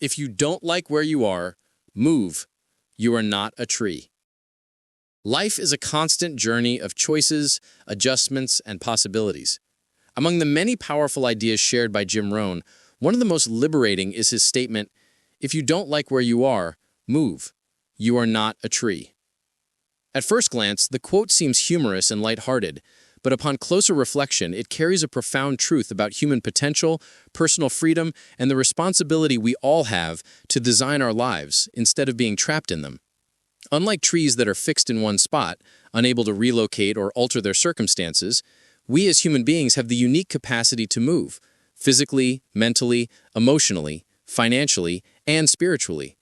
If you don't like where you are, move. You are not a tree. Life is a constant journey of choices, adjustments, and possibilities. Among the many powerful ideas shared by Jim Rohn, one of the most liberating is his statement, "If you don't like where you are, move. You are not a tree." At first glance, the quote seems humorous and lighthearted, but upon closer reflection, it carries a profound truth about human potential, personal freedom, and the responsibility we all have to design our lives instead of being trapped in them. Unlike trees that are fixed in one spot, unable to relocate or alter their circumstances, we as human beings have the unique capacity to move, physically, mentally, emotionally, financially, and spiritually.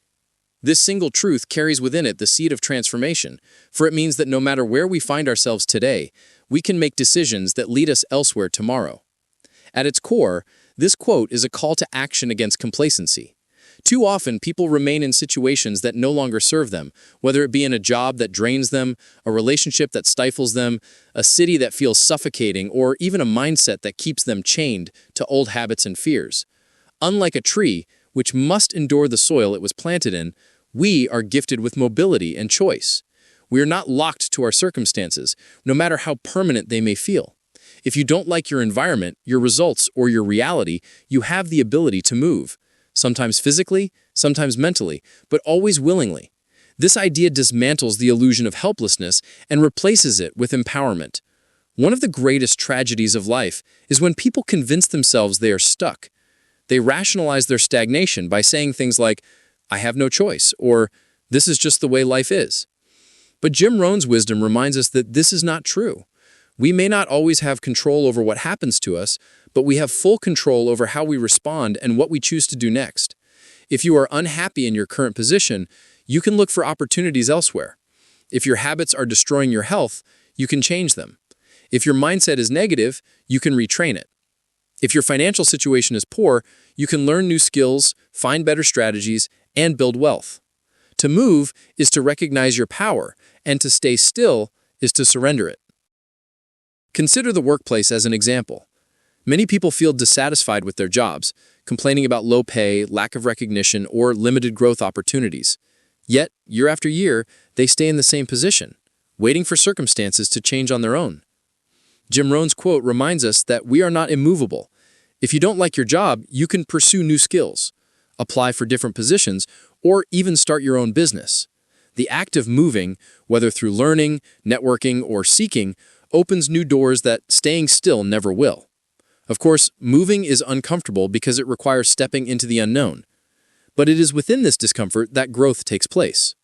This single truth carries within it the seed of transformation, for it means that no matter where we find ourselves today, we can make decisions that lead us elsewhere tomorrow. At its core, this quote is a call to action against complacency. Too often, people remain in situations that no longer serve them, whether it be in a job that drains them, a relationship that stifles them, a city that feels suffocating, or even a mindset that keeps them chained to old habits and fears. Unlike a tree, which must endure the soil it was planted in, we are gifted with mobility and choice. We are not locked to our circumstances, no matter how permanent they may feel. If you don't like your environment, your results, or your reality, you have the ability to move. Sometimes physically, sometimes mentally, but always willingly. This idea dismantles the illusion of helplessness and replaces it with empowerment. One of the greatest tragedies of life is when people convince themselves they are stuck. They rationalize their stagnation by saying things like, "I have no choice," or "This is just the way life is." But Jim Rohn's wisdom reminds us that this is not true. We may not always have control over what happens to us, but we have full control over how we respond and what we choose to do next. If you are unhappy in your current position, you can look for opportunities elsewhere. If your habits are destroying your health, you can change them. If your mindset is negative, you can retrain it. If your financial situation is poor, you can learn new skills, find better strategies, and build wealth. To move is to recognize your power, and to stay still is to surrender it. Consider the workplace as an example. Many people feel dissatisfied with their jobs, complaining about low pay, lack of recognition, or limited growth opportunities. Yet, year after year, they stay in the same position, waiting for circumstances to change on their own. Jim Rohn's quote reminds us that we are not immovable. If you don't like your job, you can pursue new skills, apply for different positions, or even start your own business. The act of moving, whether through learning, networking, or seeking, opens new doors that staying still never will. Of course, moving is uncomfortable because it requires stepping into the unknown. But it is within this discomfort that growth takes place.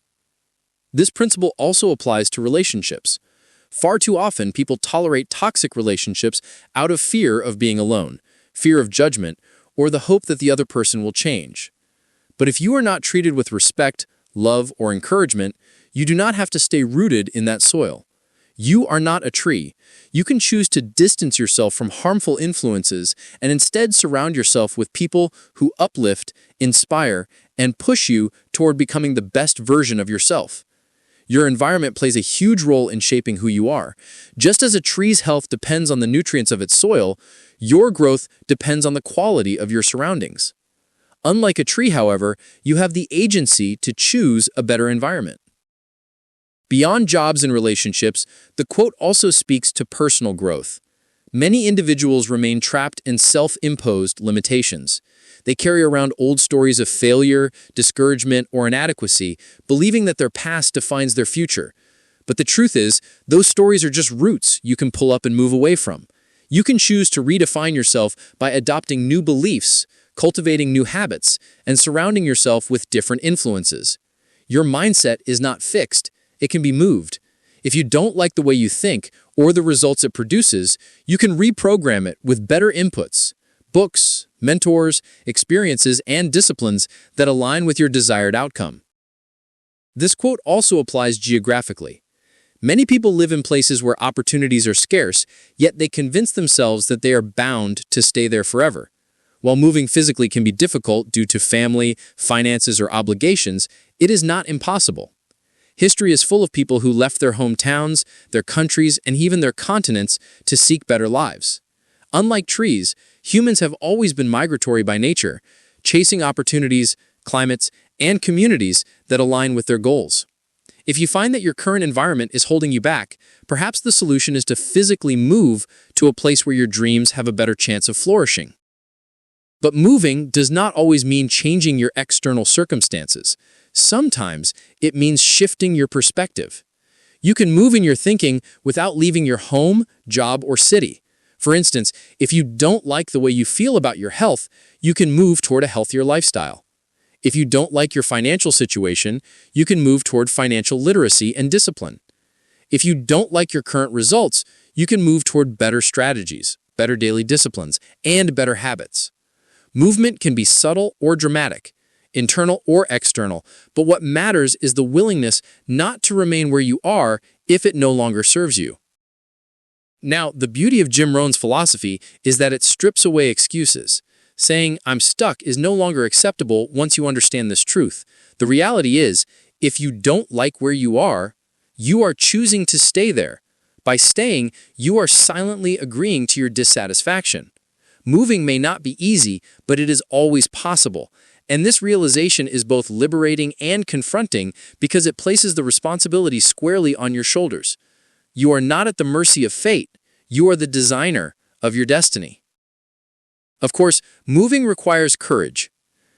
This principle also applies to relationships. Far too often, people tolerate toxic relationships out of fear of being alone, fear of judgment, or the hope that the other person will change. But if you are not treated with respect, love, or encouragement, you do not have to stay rooted in that soil. You are not a tree. You can choose to distance yourself from harmful influences and instead surround yourself with people who uplift, inspire, and push you toward becoming the best version of yourself. Your environment plays a huge role in shaping who you are. Just as a tree's health depends on the nutrients of its soil, your growth depends on the quality of your surroundings. Unlike a tree, however, you have the agency to choose a better environment. Beyond jobs and relationships, the quote also speaks to personal growth. Many individuals remain trapped in self-imposed limitations. They carry around old stories of failure, discouragement, or inadequacy, believing that their past defines their future. But the truth is, those stories are just roots you can pull up and move away from. You can choose to redefine yourself by adopting new beliefs, cultivating new habits, and surrounding yourself with different influences. Your mindset is not fixed. It can be moved. If you don't like the way you think or the results it produces, you can reprogram it with better inputs, books, mentors, experiences, and disciplines that align with your desired outcome. This quote also applies geographically. Many people live in places where opportunities are scarce, yet they convince themselves that they are bound to stay there forever. While moving physically can be difficult due to family, finances, or obligations, it is not impossible. History is full of people who left their hometowns, their countries, and even their continents to seek better lives. Unlike trees, humans have always been migratory by nature, chasing opportunities, climates, and communities that align with their goals. If you find that your current environment is holding you back, perhaps the solution is to physically move to a place where your dreams have a better chance of flourishing. But moving does not always mean changing your external circumstances. Sometimes it means shifting your perspective. You can move in your thinking without leaving your home, job, or city. For instance, if you don't like the way you feel about your health, you can move toward a healthier lifestyle. If you don't like your financial situation, you can move toward financial literacy and discipline. If you don't like your current results, you can move toward better strategies, better daily disciplines, and better habits. Movement can be subtle or dramatic, internal or external, but what matters is the willingness not to remain where you are if it no longer serves you. Now, the beauty of Jim Rohn's philosophy is that it strips away excuses. Saying, "I'm stuck," is no longer acceptable once you understand this truth. The reality is, if you don't like where you are choosing to stay there. By staying, you are silently agreeing to your dissatisfaction. Moving may not be easy, but it is always possible. And this realization is both liberating and confronting because it places the responsibility squarely on your shoulders. You are not at the mercy of fate. You are the designer of your destiny. Of course, moving requires courage.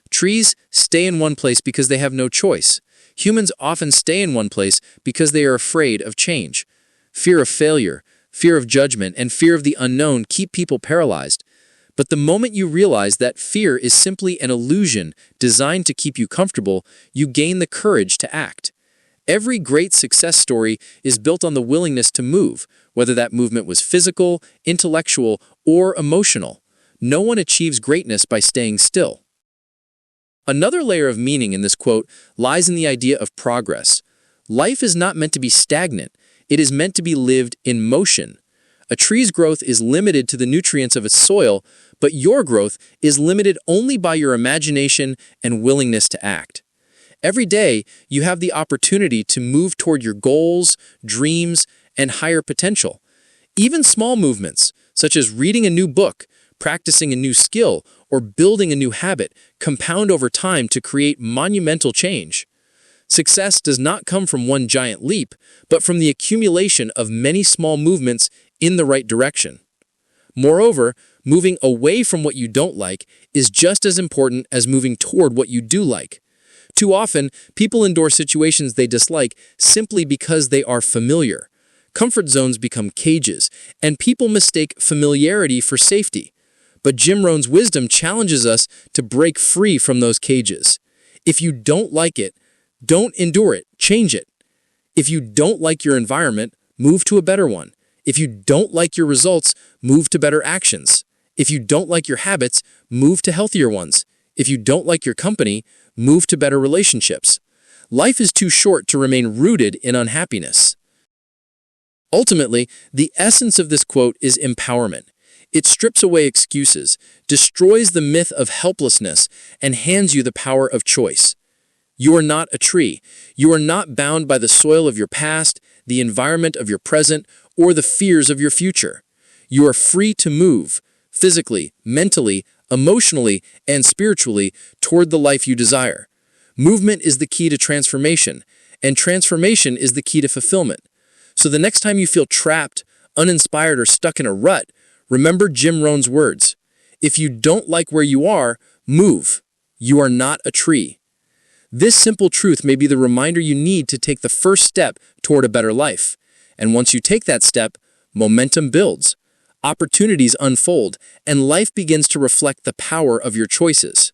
Trees stay in one place because they have no choice. Humans often stay in one place because they are afraid of change. Fear of failure, fear of judgment, and fear of the unknown keep people paralyzed. But the moment you realize that fear is simply an illusion designed to keep you comfortable, you gain the courage to act. Every great success story is built on the willingness to move, whether that movement was physical, intellectual, or emotional. No one achieves greatness by staying still. Another layer of meaning in this quote lies in the idea of progress. Life is not meant to be stagnant. It is meant to be lived in motion. A tree's growth is limited to the nutrients of its soil, but your growth is limited only by your imagination and willingness to act. Every day, you have the opportunity to move toward your goals, dreams, and higher potential. Even small movements, such as reading a new book, practicing a new skill, or building a new habit, compound over time to create monumental change. Success does not come from one giant leap, but from the accumulation of many small movements in the right direction. Moreover, moving away from what you don't like is just as important as moving toward what you do like. Too often, people endure situations they dislike simply because they are familiar. Comfort zones become cages, and people mistake familiarity for safety. But Jim Rohn's wisdom challenges us to break free from those cages. If you don't like it, don't endure it, change it. If you don't like your environment, move to a better one. If you don't like your results, move to better actions. If you don't like your habits, move to healthier ones. If you don't like your company, move to better relationships. Life is too short to remain rooted in unhappiness. Ultimately, the essence of this quote is empowerment. It strips away excuses, destroys the myth of helplessness, and hands you the power of choice. You are not a tree. You are not bound by the soil of your past, the environment of your present, or the fears of your future. You are free to move, physically, mentally, emotionally, and spiritually, toward the life you desire. Movement is the key to transformation, and transformation is the key to fulfillment. So the next time you feel trapped, uninspired, or stuck in a rut, remember Jim Rohn's words. If you don't like where you are, move. You are not a tree. This simple truth may be the reminder you need to take the first step toward a better life. And once you take that step, momentum builds, opportunities unfold, and life begins to reflect the power of your choices.